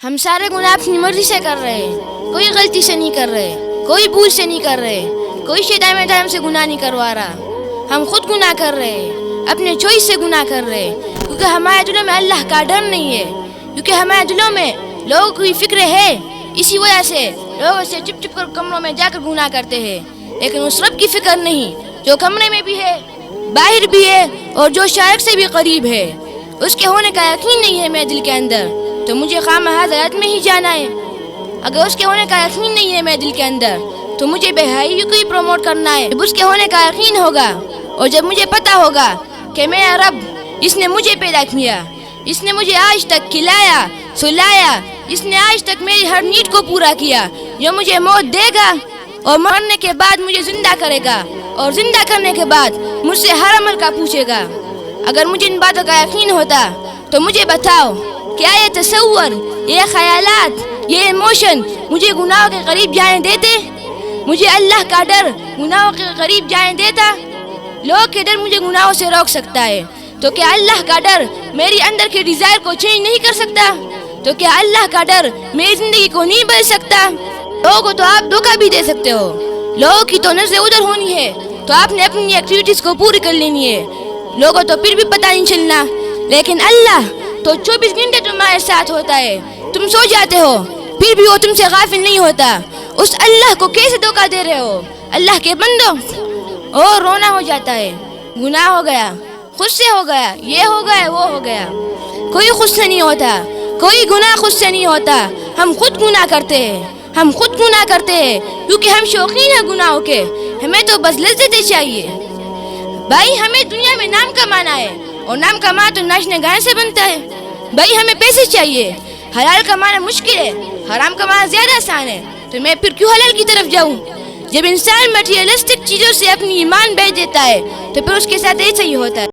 ہم سارے گناہ اپنی مرضی سے کر رہے ہیں، کوئی غلطی سے نہیں کر رہے، کوئی بھول سے نہیں کر رہے، کوئی شیطان میں ہم سے گناہ نہیں کروا رہا. ہم خود گناہ کر رہے ہیں، اپنے چوائس سے گناہ کر رہے ہیں، کیونکہ ہمارے دلوں میں اللہ کا ڈر نہیں ہے، کیونکہ ہمارے دلوں میں لوگوں کی فکر ہے. اسی وجہ سے لوگوں سے چپ چپ کر کمروں میں جا کر گناہ کرتے ہیں، لیکن اس رب کی فکر نہیں جو کمرے میں بھی ہے، باہر بھی ہے اور جو شارک سے بھی قریب ہے. اس کے ہونے کا یقین نہیں ہے میرے دل کے اندر، تو مجھے خواہ حضرت میں ہی جانا ہے. اگر اس کے ہونے کا یقین نہیں ہے میرے دل کے اندر، تو مجھے بے حیائی کو ہی پروموٹ کرنا ہے. جب اس کے ہونے کا یقین ہوگا اور جب مجھے پتا ہوگا کہ میرا رب جس نے مجھے پیدا کیا، جس نے مجھے آج تک کھلایا سلایا، جس نے آج تک میری ہر نیڈ کو پورا کیا، جو مجھے موت دے گا اور مرنے کے بعد مجھے زندہ کرے گا اور زندہ کرنے کے بعد مجھ سے ہر عمل کا پوچھے گا. اگر مجھے ان باتوں کا یقین ہوتا تو مجھے بتاؤ، کیا یہ تصور، یہ خیالات، یہ ایموشن مجھے گناہوں کے قریب جانے دیتے؟ مجھے اللہ کا ڈر گناہوں کے قریب جانے دیتا؟ لوگ کے ڈر مجھے گناہوں سے روک سکتا ہے، تو کیا اللہ کا ڈر میری اندر کے ڈیزائر کو چینج نہیں کر سکتا؟ تو کیا اللہ کا ڈر میری زندگی کو نہیں بدل سکتا؟ لوگوں کو تو آپ دھوکہ بھی دے سکتے ہو، لوگوں کی تو نظریں ادھر ہونی ہے تو آپ نے اپنی ایکٹیویٹیز کو پوری کر لینی ہے، لوگوں تو پھر بھی پتہ نہیں چلنا، لیکن اللہ تو 24 گھنٹے تمہارے ساتھ ہوتا ہے. تم سو جاتے ہو پھر بھی وہ تم سے غافل نہیں ہوتا. اس اللہ کو کیسے دھوکہ دے رہے ہو؟ اللہ کے بندو، اور رونا ہو جاتا ہے. گناہ ہو گیا، خود سے ہو گیا، یہ ہو گیا، وہ ہو گیا. کوئی خود سے نہیں ہوتا، کوئی گناہ خود سے نہیں ہوتا. ہم خود گناہ کرتے ہیں، ہم خود گناہ کرتے ہیں کیونکہ ہم شوقین ہیں گناہوں کے. ہمیں تو بس لذتیں چاہیے. بھائی ہمیں دنیا میں نام کمانا ہے، اور نام کمانا تو ناچنے گانے سے بنتا ہے. بھائی ہمیں پیسے چاہیے، حلال کمانا مشکل ہے، حرام کمانا زیادہ آسان ہے، تو میں پھر کیوں حلال کی طرف جاؤں؟ جب انسان مٹیریلسٹک چیزوں سے اپنی ایمان بیچ دیتا ہے تو پھر اس کے ساتھ ایسا ہی ہوتا ہے.